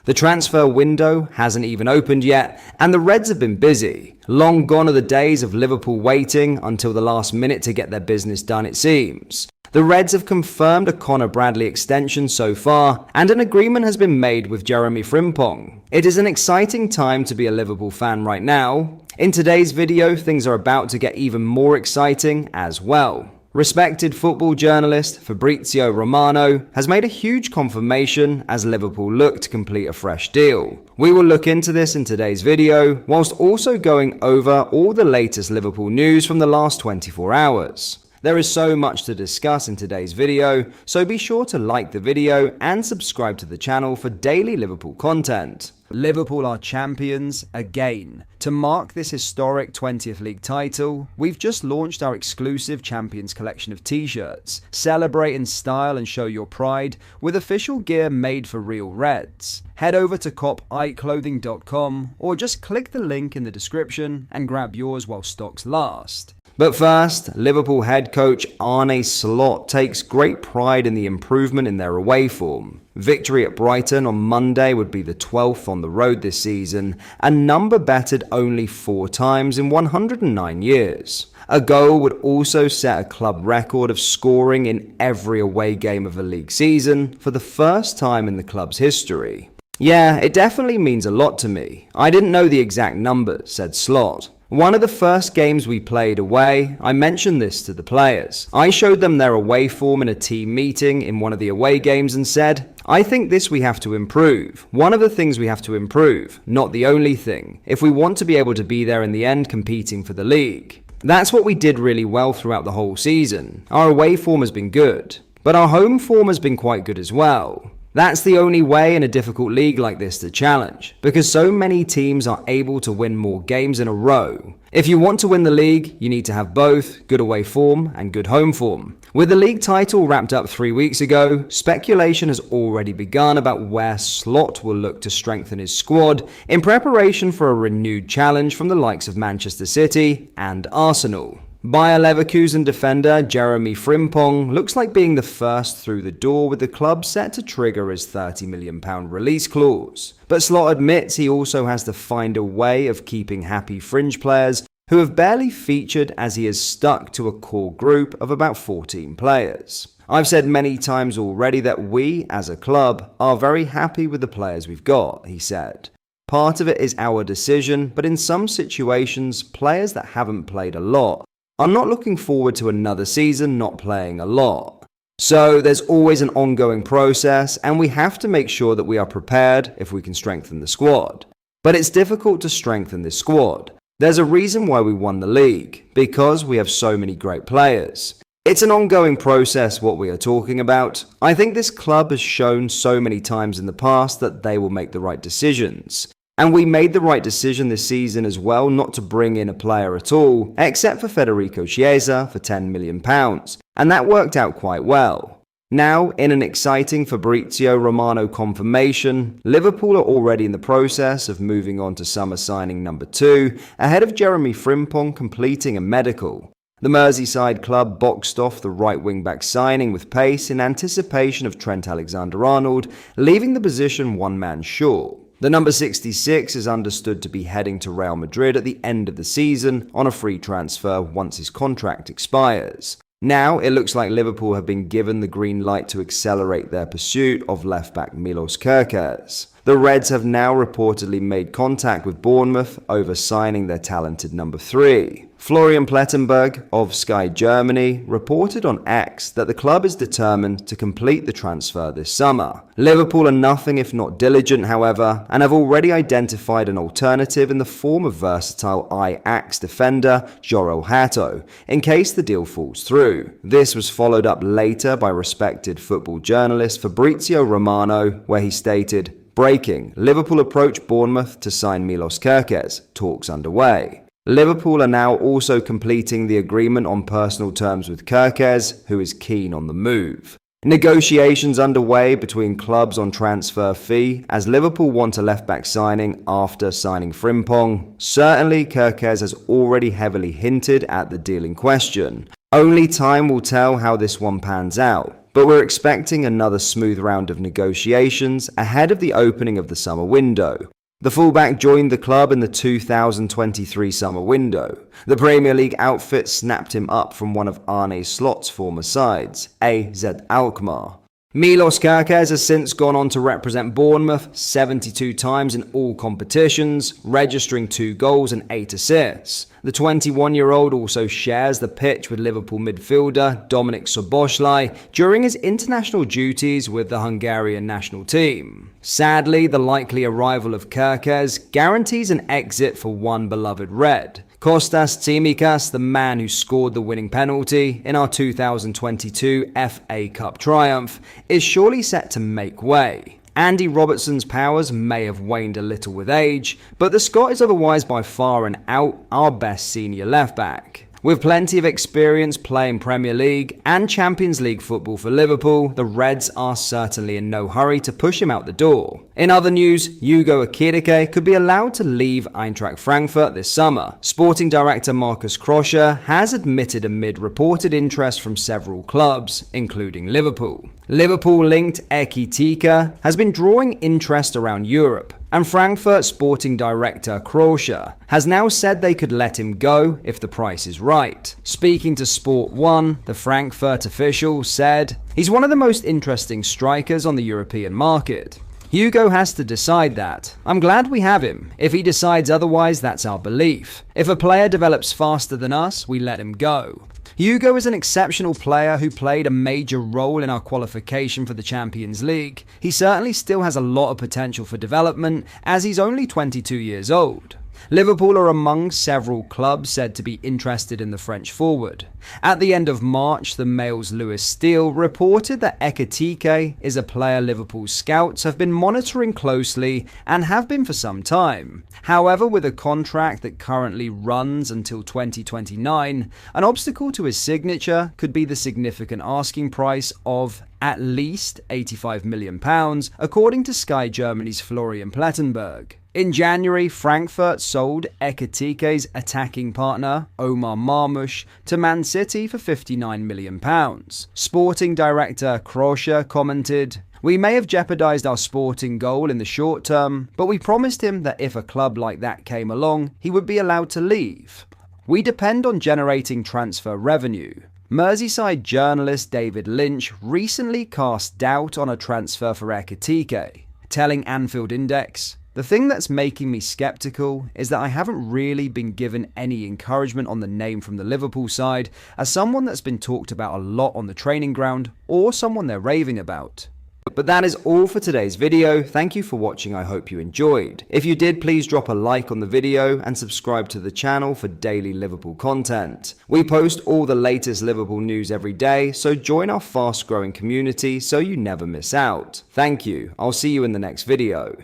The transfer window hasn't even opened yet, and the Reds have been busy. Long gone are the days of Liverpool waiting until the last minute to get their business done, it seems. The Reds have confirmed a Connor Bradley extension so far, and an agreement has been made with Jeremy Frimpong. It is an exciting time to be a Liverpool fan right now. In today's video, things are about to get even more exciting as well. Respected football journalist Fabrizio Romano has made a huge confirmation as Liverpool look to complete a fresh deal. We will look into this in today's video, whilst also going over all the latest Liverpool news from the last 24 hours. There is so much to discuss in today's video, so be sure to like the video and subscribe to the channel for daily Liverpool content. Liverpool are champions again. To mark this historic 20th League title, we've just launched our exclusive Champions collection of t-shirts. Celebrate in style and show your pride with official gear made for real Reds. Head over to copiclothing.com or just click the link in the description and grab yours while stocks last. But first, Liverpool head coach Arne Slot takes great pride in the improvement in their away form. Victory at Brighton on Monday would be the 12th on the road this season, a number bettered only 4 times in 109 years. A goal would also set a club record of scoring in every away game of a league season for the first time in the club's history. Yeah, it definitely means a lot to me. I didn't know the exact numbers, said Slot. One of the first games we played away, I mentioned this to the players. I showed them their away form in a team meeting in one of the away games and said, I think this we have to improve. One of the things we have to improve, not the only thing, if we want to be able to be there in the end competing for the league. That's what we did really well throughout the whole season. Our away form has been good, but our home form has been quite good as well. That's the only way in a difficult league like this to challenge, because so many teams are able to win more games in a row. If you want to win the league, you need to have both good away form and good home form. With the league title wrapped up 3 weeks ago, speculation has already begun about where Slot will look to strengthen his squad in preparation for a renewed challenge from the likes of Manchester City and Arsenal. Bayer Leverkusen defender Jeremy Frimpong looks like being the first through the door, with the club set to trigger his £30 million release clause. But Slot admits he also has to find a way of keeping happy fringe players who have barely featured, as he is stuck to a core group of about 14 players. I've said many times already that we, as a club, are very happy with the players we've got, he said. Part of it is our decision, but in some situations, players that haven't played a lot I'm not looking forward to another season not playing a lot. So there's always an ongoing process, and we have to make sure that we are prepared if we can strengthen the squad. But it's difficult to strengthen this squad. There's a reason why we won the league, because we have so many great players. It's an ongoing process what we are talking about. I think this club has shown so many times in the past that they will make the right decisions. And we made the right decision this season as well not to bring in a player at all, except for Federico Chiesa for £10 million, and that worked out quite well. Now, in an exciting Fabrizio Romano confirmation, Liverpool are already in the process of moving on to summer signing number 2, ahead of Jeremy Frimpong completing a medical. The Merseyside club boxed off the right wing-back signing with pace in anticipation of Trent Alexander-Arnold, leaving the position one man short. The number 66 is understood to be heading to Real Madrid at the end of the season on a free transfer once his contract expires. Now, it looks like Liverpool have been given the green light to accelerate their pursuit of left-back Milos Kerkez. The Reds have now reportedly made contact with Bournemouth over signing their talented number 3. Florian Plettenberg of Sky Germany reported on X that the club is determined to complete the transfer this summer. Liverpool are nothing if not diligent, however, and have already identified an alternative in the form of versatile Ajax defender Jorel Hato, in case the deal falls through. This was followed up later by respected football journalist Fabrizio Romano, where he stated, "Breaking, Liverpool approach Bournemouth to sign Milos Kerkez, talks underway." Liverpool are now also completing the agreement on personal terms with Kerkez, who is keen on the move. Negotiations underway between clubs on transfer fee, as Liverpool want a left-back signing after signing Frimpong. Certainly, Kerkez has already heavily hinted at the deal in question. Only time will tell how this one pans out. but we're expecting another smooth round of negotiations ahead of the opening of the summer window. The fullback joined the club in the 2023 summer window. The Premier League outfit snapped him up from one of Arne Slot's former sides, AZ Alkmaar. Milos Kerkez has since gone on to represent Bournemouth 72 times in all competitions, registering 2 goals and 8 assists. The 21-year-old also shares the pitch with Liverpool midfielder Dominik Szoboszlai during his international duties with the Hungarian national team. Sadly, the likely arrival of Kerkez guarantees an exit for one beloved Red. Kostas Tsimikas, the man who scored the winning penalty in our 2022 FA Cup triumph, is surely set to make way. Andy Robertson's powers may have waned a little with age, but the Scot is otherwise by far and out our best senior left-back. With plenty of experience playing Premier League and Champions League football for Liverpool, the Reds are certainly in no hurry to push him out the door. In other news, Hugo Ekitike could be allowed to leave Eintracht Frankfurt this summer. Sporting director Marcus Kroscher has admitted amid reported interest from several clubs, including Liverpool. Liverpool-linked Ekitike has been drawing interest around Europe, and Frankfurt sporting director Kroscher has now said they could let him go if the price is right. Speaking to Sport 1, the Frankfurt official said, "He's one of the most interesting strikers on the European market. Hugo has to decide that. I'm glad we have him. If he decides otherwise, that's our belief. If a player develops faster than us, we let him go." Hugo is an exceptional player who played a major role in our qualification for the Champions League. He certainly still has a lot of potential for development, as he's only 22 years old. Liverpool are among several clubs said to be interested in the French forward. At the end of March, the Mail's Lewis Steele reported that Ekitike is a player Liverpool scouts have been monitoring closely and have been for some time. However, with a contract that currently runs until 2029, an obstacle to his signature could be the significant asking price of at least £85 million, according to Sky Germany's Florian Plettenberg. In January, Frankfurt sold Ekitike's attacking partner, Omar Marmoush, to Man City for £59 million. Sporting director Kroscher commented, "We may have jeopardised our sporting goal in the short term, but we promised him that if a club like that came along, he would be allowed to leave. We depend on generating transfer revenue." Merseyside journalist David Lynch recently cast doubt on a transfer for Ekitike, telling Anfield Index, "The thing that's making me skeptical is that I haven't really been given any encouragement on the name from the Liverpool side as someone that's been talked about a lot on the training ground or someone they're raving about." But that is all for today's video. Thank you for watching. I hope you enjoyed. If you did, please drop a like on the video and subscribe to the channel for daily Liverpool content. We post all the latest Liverpool news every day, so join our fast growing community so you never miss out. Thank you. I'll see you in the next video.